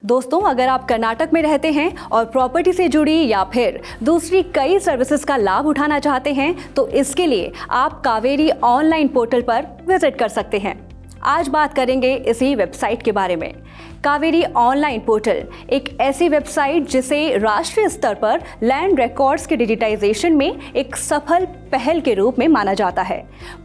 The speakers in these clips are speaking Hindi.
दोस्तों, अगर आप कर्नाटक में रहते हैं और प्रॉपर्टी से जुड़ी या फिर दूसरी कई सर्विसेज का लाभ उठाना चाहते हैं तो इसके लिए आप कावेरी ऑनलाइन पोर्टल पर विजिट कर सकते हैं। आज बात करेंगे इसी वेबसाइट के बारे में। कावेरी ऑनलाइन पोर्टल एक ऐसी वेबसाइट जिसे राष्ट्रीय स्तर पर लैंड रिकॉर्ड्स के डिजिटाइजेशन में एक सफल पहल के रूप में माना जाता है।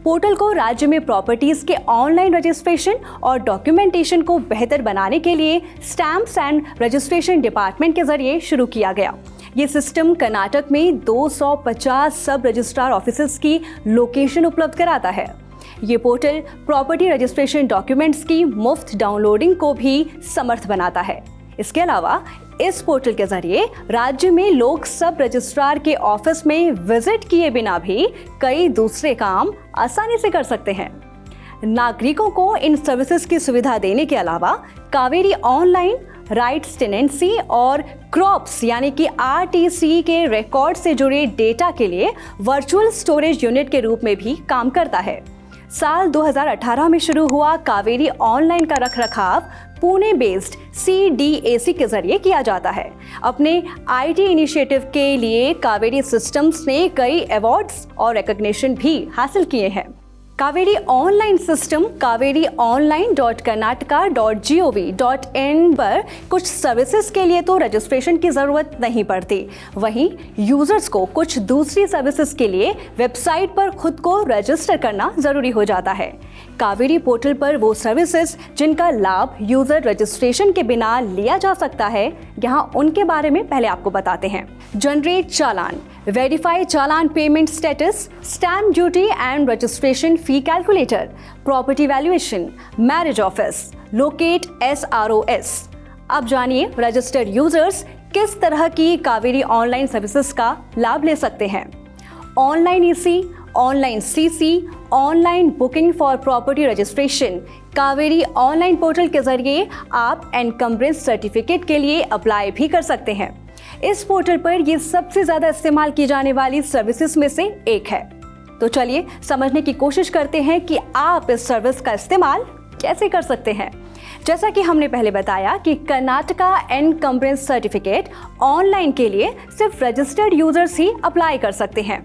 पोर्टल को राज्य में प्रॉपर्टीज के ऑनलाइन रजिस्ट्रेशन और डॉक्यूमेंटेशन को बेहतर बनाने के लिए स्टैम्प्स एंड रजिस्ट्रेशन डिपार्टमेंट के जरिए शुरू किया गया। ये सिस्टम कर्नाटक में 250 सब रजिस्ट्रार ऑफिसेज की लोकेशन उपलब्ध कराता है। ये पोर्टल प्रॉपर्टी रजिस्ट्रेशन डॉक्यूमेंट्स की मुफ्त डाउनलोडिंग को भी समर्थ बनाता है। इसके अलावा इस पोर्टल के जरिए राज्य में लोग सब रजिस्ट्रार के ऑफिस में विजिट किए बिना भी कई दूसरे काम आसानी से कर सकते हैं। नागरिकों को इन सर्विसेज की सुविधा देने के अलावा कावेरी ऑनलाइन राइट्स टेनेंसी और क्रॉप्स यानी कि RTC के रिकॉर्ड से जुड़े डेटा के लिए वर्चुअल स्टोरेज यूनिट के रूप में भी काम करता है। साल 2018 में शुरू हुआ कावेरी ऑनलाइन का रखरखाव पुणे बेस्ड CDAC के जरिए किया जाता है। अपने IT इनिशिएटिव के लिए कावेरी सिस्टम्स ने कई अवार्ड्स और रिकॉग्निशन भी हासिल किए हैं। कावेरी ऑनलाइन सिस्टम kaveriOnline.karnataka.gov.in पर कुछ सर्विसेज के लिए तो रजिस्ट्रेशन की ज़रूरत नहीं पड़ती, वहीं यूजर्स को कुछ दूसरी सर्विसेज के लिए वेबसाइट पर खुद को रजिस्टर करना ज़रूरी हो जाता है। कावेरी पोर्टल पर वो सर्विसेज जिनका लाभ यूज़र रजिस्ट्रेशन के बिना लिया जा सकता है, यहाँ उनके बारे में पहले आपको बताते हैं। Generate challan, verify challan payment status, stamp duty and registration fee calculator, property valuation, marriage office, locate SROS। अब जानिए रजिस्टर्ड यूजर्स किस तरह की कावेरी ऑनलाइन सर्विसेज का लाभ ले सकते हैं। Online EC, online CC, online booking for property registration. Kaveri online portal के जरिए आप एनकम्ब्रेंस सर्टिफिकेट के लिए अप्लाई भी कर सकते हैं। इस पोर्टल पर ये सबसे ज्यादा इस्तेमाल की जाने वाली सर्विसेज में से एक है। तो चलिए समझने की कोशिश करते हैं कि आप इस सर्विस का इस्तेमाल कैसे कर सकते हैं। जैसा कि हमने पहले बताया कि कर्नाटका एनकम्ब्रेंस सर्टिफिकेट ऑनलाइन के लिए सिर्फ रजिस्टर्ड यूजर्स ही अप्लाई कर सकते हैं।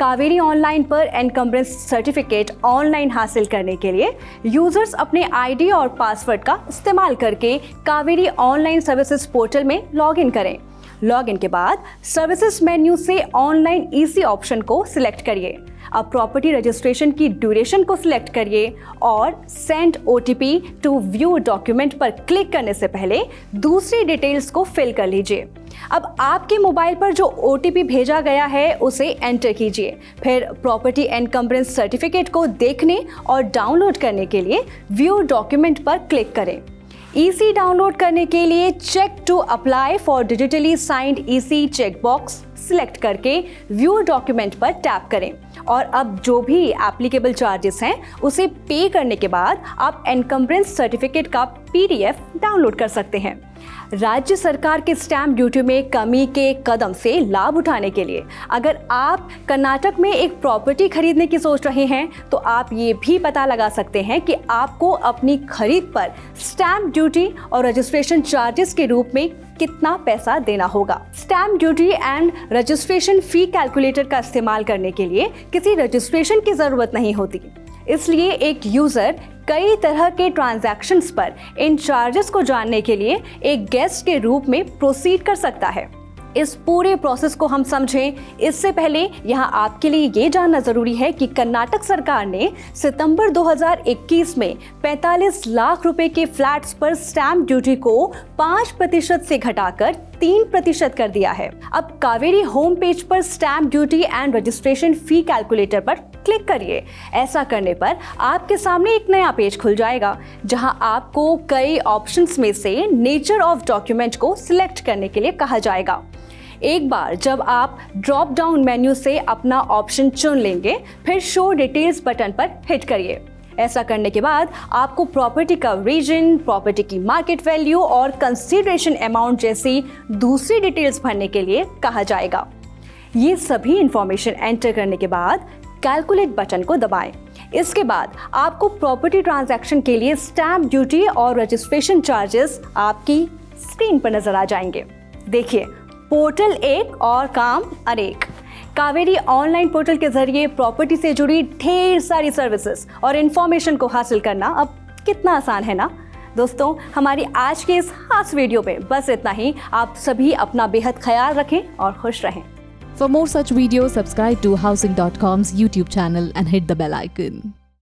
कावेरी ऑनलाइन पर एनकम्ब्रेंस सर्टिफिकेट ऑनलाइन हासिल करने के लिए यूजर्स अपने ID और पासवर्ड का इस्तेमाल करके कावेरी ऑनलाइन सर्विसेज पोर्टल में लॉगिन करें। लॉगिन के बाद सर्विसेज मेन्यू से ऑनलाइन EC ऑप्शन को सिलेक्ट करिए। अब प्रॉपर्टी रजिस्ट्रेशन की ड्यूरेशन को सिलेक्ट करिए और send OTP to view document पर क्लिक करने से पहले दूसरी डिटेल्स को फिल कर लीजिए। अब आपके मोबाइल पर जो OTP भेजा गया है उसे एंटर कीजिए। फिर प्रॉपर्टी एनकम्ब्रेंस सर्टिफिकेट को देखने और डाउनलोड करने के लिए व्यू डॉक्यूमेंट पर क्लिक करें। EC डाउनलोड करने के लिए check to apply for digitally signed EC checkbox select करके व्यू डॉक्यूमेंट पर टैप करें और अब जो भी एप्लीकेबल चार्जेस हैं उसे पे करने के बाद आप एनकम्ब्रेंस सर्टिफिकेट का PDF डाउनलोड कर सकते हैं। राज्य सरकार के स्टैम्प ड्यूटी में कमी के कदम से लाभ उठाने के लिए अगर आप कर्नाटक में एक प्रॉपर्टी खरीदने की सोच रहे हैं तो आप ये भी पता लगा सकते हैं कि आपको अपनी खरीद पर स्टैम्प ड्यूटी और रजिस्ट्रेशन चार्जेस के रूप में कितना पैसा देना होगा। Stamp duty and registration fee calculator का इस्तेमाल करने के लिए किसी रजिस्ट्रेशन की जरूरत नहीं होती, इसलिए एक यूजर कई तरह के ट्रांजैक्शंस पर इन चार्जेस को जानने के लिए एक गेस्ट के रूप में प्रोसीड कर सकता है। इस पूरे प्रोसेस को हम समझें इससे पहले यहाँ आपके लिए ये जानना जरूरी है कि कर्नाटक सरकार ने सितंबर 2021 में 45 लाख रुपए के फ्लैट्स पर स्टैम्प ड्यूटी को 5% से घटाकर 3% कर दिया है। अब कावेरी होम पेज पर stamp duty and registration fee calculator पर क्लिक करिए। ऐसा करने पर आपके सामने एक नया पेज खुल जाएगा जहां आपको कई ऑप्शंस में से नेचर ऑफ डॉक्यूमेंट को सिलेक्ट करने के लिए कहा जाएगा। एक बार जब आप ड्रॉप डाउन मेन्यू से अपना ऑप्शन चुन लेंगे फिर शो डिटेल्स बटन पर हिट करिए। ऐसा करने के बाद आपको प्रॉपर्टी का रीजन, प्रॉपर्टी की मार्केट वैल्यू और कंसीडरेशन अमाउंट जैसी दूसरी डिटेल्स भरने के लिए कहा जाएगा। ये सभी इंफॉर्मेशन एंटर करने के बाद कैलकुलेट बटन को दबाएं। इसके बाद आपको प्रॉपर्टी ट्रांजैक्शन के लिए स्टैम्प ड्यूटी और रजिस्ट्रेशन चार्जेस आपकी स्क्रीन पर नजर आ जाएंगे। देखिए, पोर्टल एक और काम अनेक। कावेरी ऑनलाइन पोर्टल के जरिए प्रॉपर्टी से जुड़ी ढेर सारी सर्विसेज और इंफॉर्मेशन को हासिल करना अब कितना आसान है ना। दोस्तों, हमारी आज के इस खास वीडियो में बस इतना ही। आप सभी अपना बेहद ख्याल रखें और खुश रहें। For more such videos, subscribe to Housing.com's YouTube channel and hit the bell icon.